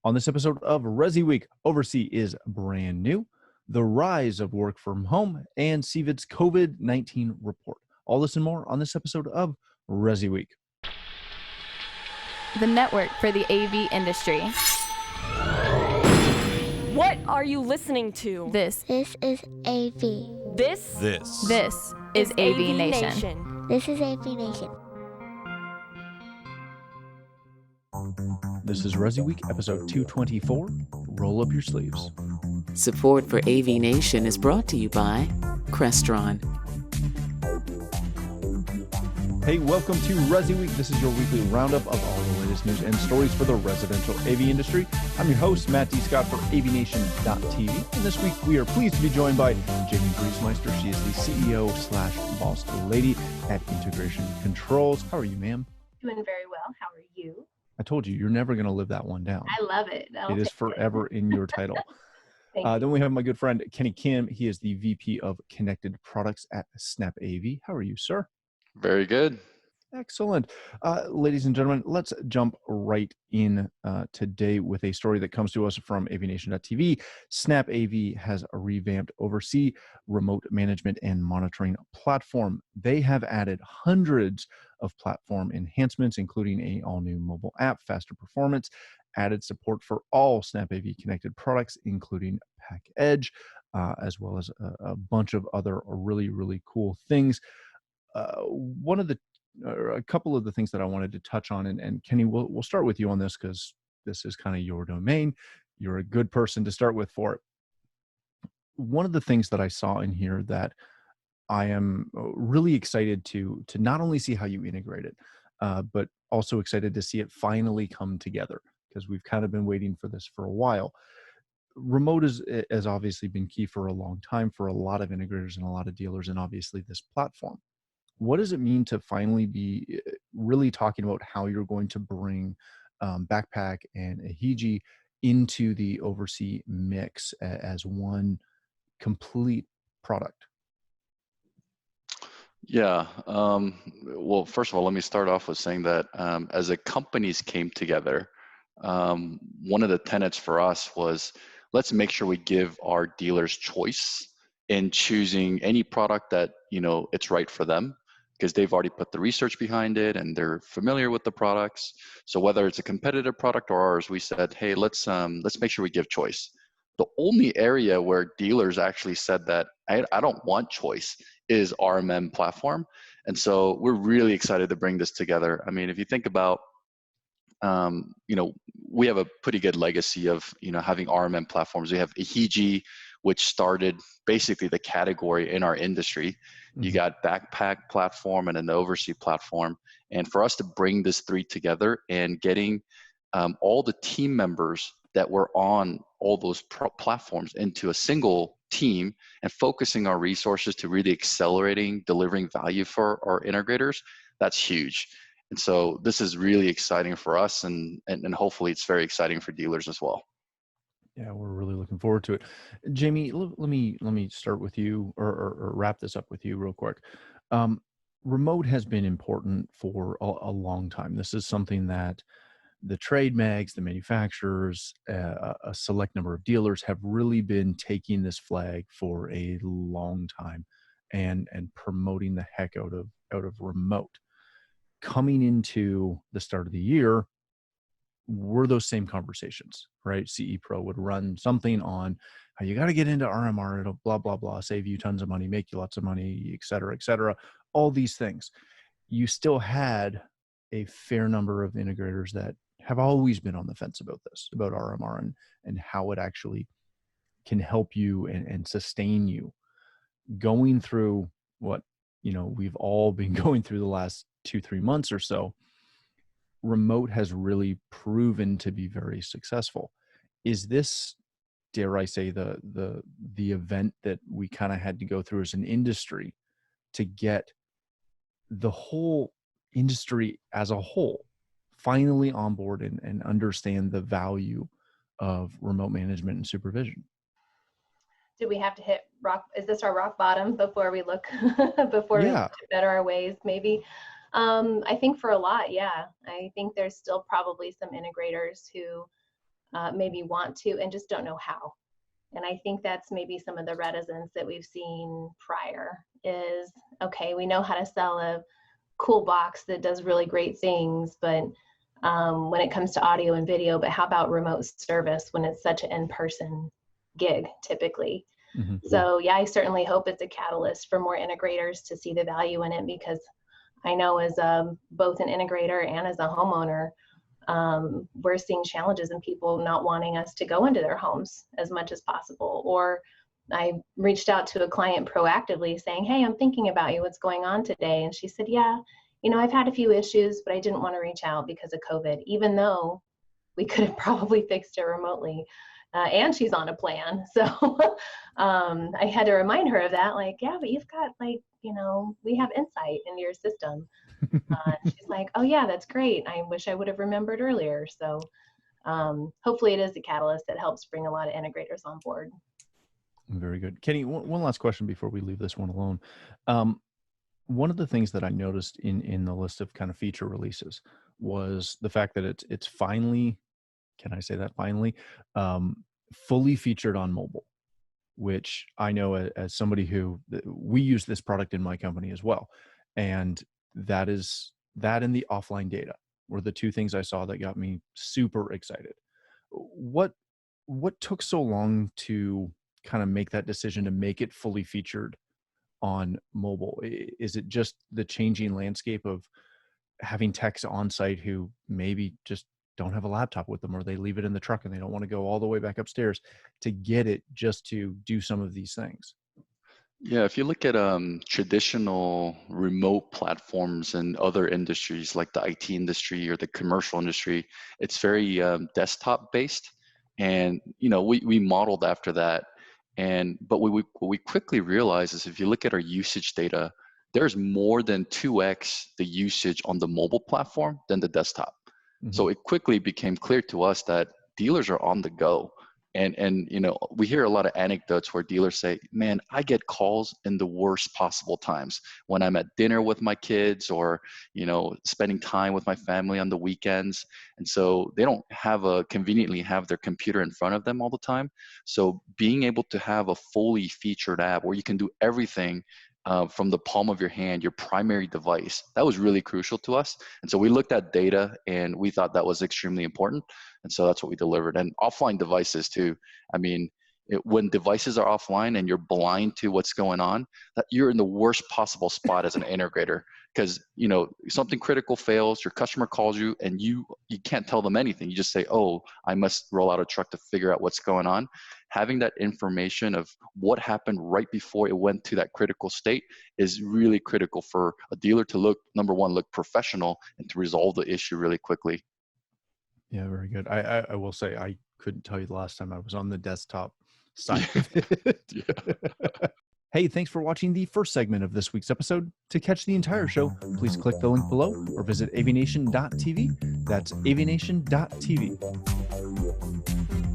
On this episode of ResiWeek, OvrC is brand new, the rise of work from home, and CEDIA's COVID-19 report. All this and more on this episode of ResiWeek. The network for the AV industry. What are you listening to? This is AV. This is AVNation. This is AVNation. This is ResiWeek, episode 224. Roll up your sleeves. Support for AVNation is brought to you by Crestron. Hey, welcome to ResiWeek. This is your weekly roundup of all the latest news and stories for the residential AV industry. I'm your host, Matt D. Scott for AVNation.tv. And this week, we are pleased to be joined by Jamie Griesmeister. She is the CEO/boss lady at Integration Controls. How are you, ma'am? Doing very well. How are you? I told you, you're never going to live that one down. I love it. It is forever in your title. Then we have my good friend, Kenny Kim. He is the VP of Connected Products at SnapAV. How are you, sir? Very good. Excellent. Ladies and gentlemen, let's jump right in today with a story that comes to us from AVNation.tv. SnapAV has a revamped OvrC remote management and monitoring platform. They have added hundreds of platform enhancements, including an all-new mobile app, faster performance, added support for all SnapAV connected products, including Pack Edge, as well as a bunch of other really, really cool things. A couple of the things that I wanted to touch on, and Kenny, we'll start with you on this because this is kind of your domain. You're a good person to start with for it. One of the things that I saw in here that I am really excited to not only see how you integrate it, but also excited to see it finally come together because we've kind of been waiting for this for a while. Remote has obviously been key for a long time for a lot of integrators and a lot of dealers, and obviously this platform. What does it mean to finally be really talking about how you're going to bring Backpack and Ahiji into the OvrC mix as one complete product? Yeah. Well, first of all, let me start off with saying that as the companies came together, one of the tenets for us was let's make sure we give our dealers choice in choosing any product that, it's right for them, because they've already put the research behind it and they're familiar with the products. So whether it's a competitive product or ours, we said, hey, let's make sure we give choice. The only area where dealers actually said that I don't want choice is RMM platform. And so we're really excited to bring this together. I mean, if you think about, we have a pretty good legacy of, having RMM platforms. We have Ahiji, which started basically the category in our industry. You got Backpack platform and an OvrC platform. And for us to bring this three together and getting all the team members that were on all those platforms into a single team and focusing our resources to really accelerating, delivering value for our integrators, that's huge. And so this is really exciting for us and hopefully it's very exciting for dealers as well. Yeah, we're really looking forward to it. Jamie, let me start with you or wrap this up with you real quick. Remote has been important for a long time. This is something that the trade mags, the manufacturers, a select number of dealers have really been taking this flag for a long time and promoting the heck out of remote. Coming into the start of the year, were those same conversations, right? CE Pro would run something on how you got to get into RMR, it'll blah, blah, blah, save you tons of money, make you lots of money, et cetera, all these things. You still had a fair number of integrators that have always been on the fence about this, about RMR and how it actually can help you and sustain you. Going through what, we've all been going through the last 2-3 months or so, remote has really proven to be very successful. Is this, dare I say, the event that we kind of had to go through as an industry to get the whole industry as a whole finally on board and understand the value of remote management and supervision? Do we have to hit rock? Is this our rock bottom before we look, before we look to better our ways? Maybe. I think for a lot, yeah. I think there's still probably some integrators who maybe want to and just don't know how. And I think that's maybe some of the reticence that we've seen prior is, okay, we know how to sell a cool box that does really great things, but when it comes to audio and video, but how about remote service when it's such an in-person gig typically? Mm-hmm. So yeah, I certainly hope it's a catalyst for more integrators to see the value in it, because I know as both an integrator and as a homeowner, we're seeing challenges in people not wanting us to go into their homes as much as possible. Or I reached out to a client proactively saying, hey, I'm thinking about you, what's going on today? And she said, yeah, I've had a few issues, but I didn't want to reach out because of COVID, even though we could have probably fixed it remotely. And she's on a plan. So I had to remind her of that, like, yeah, but you've got we have insight into your system. She's like, oh yeah, that's great. I wish I would have remembered earlier. So hopefully it is a catalyst that helps bring a lot of integrators on board. Very good. Kenny, one last question before we leave this one alone. One of the things that I noticed in the list of kind of feature releases was the fact that it's finally, can I say that finally, fully featured on mobile, which I know as somebody who, we use this product in my company as well. And that and the offline data were the two things I saw that got me super excited. What took so long to kind of make that decision to make it fully featured on mobile? Is it just the changing landscape of having techs on site who maybe just don't have a laptop with them, or they leave it in the truck and they don't want to go all the way back upstairs to get it just to do some of these things? Yeah, if you look at traditional remote platforms in other industries like the IT industry or the commercial industry, it's very desktop based, and we modeled after that. But what we quickly realized is if you look at our usage data, there's more than 2x the usage on the mobile platform than the desktop. Mm-hmm. So it quickly became clear to us that dealers are on the go. And we hear a lot of anecdotes where dealers say, man, I get calls in the worst possible times when I'm at dinner with my kids or, spending time with my family on the weekends. And so they don't conveniently have their computer in front of them all the time. So being able to have a fully featured app where you can do everything from the palm of your hand, your primary device, that was really crucial to us. And so we looked at data and we thought that was extremely important. And so that's what we delivered. And offline devices too. I mean, when devices are offline and you're blind to what's going on, that you're in the worst possible spot as an integrator, because something critical fails, your customer calls you and you can't tell them anything. You just say, oh, I must roll out a truck to figure out what's going on. Having that information of what happened right before it went to that critical state is really critical for a dealer to look professional and to resolve the issue really quickly. Yeah, very good. I will say I couldn't tell you the last time I was on the desktop side of it. Yeah. Hey, thanks for watching the first segment of this week's episode. To catch the entire show, please click the link below or visit AVNation.tv. That's AVNation.tv.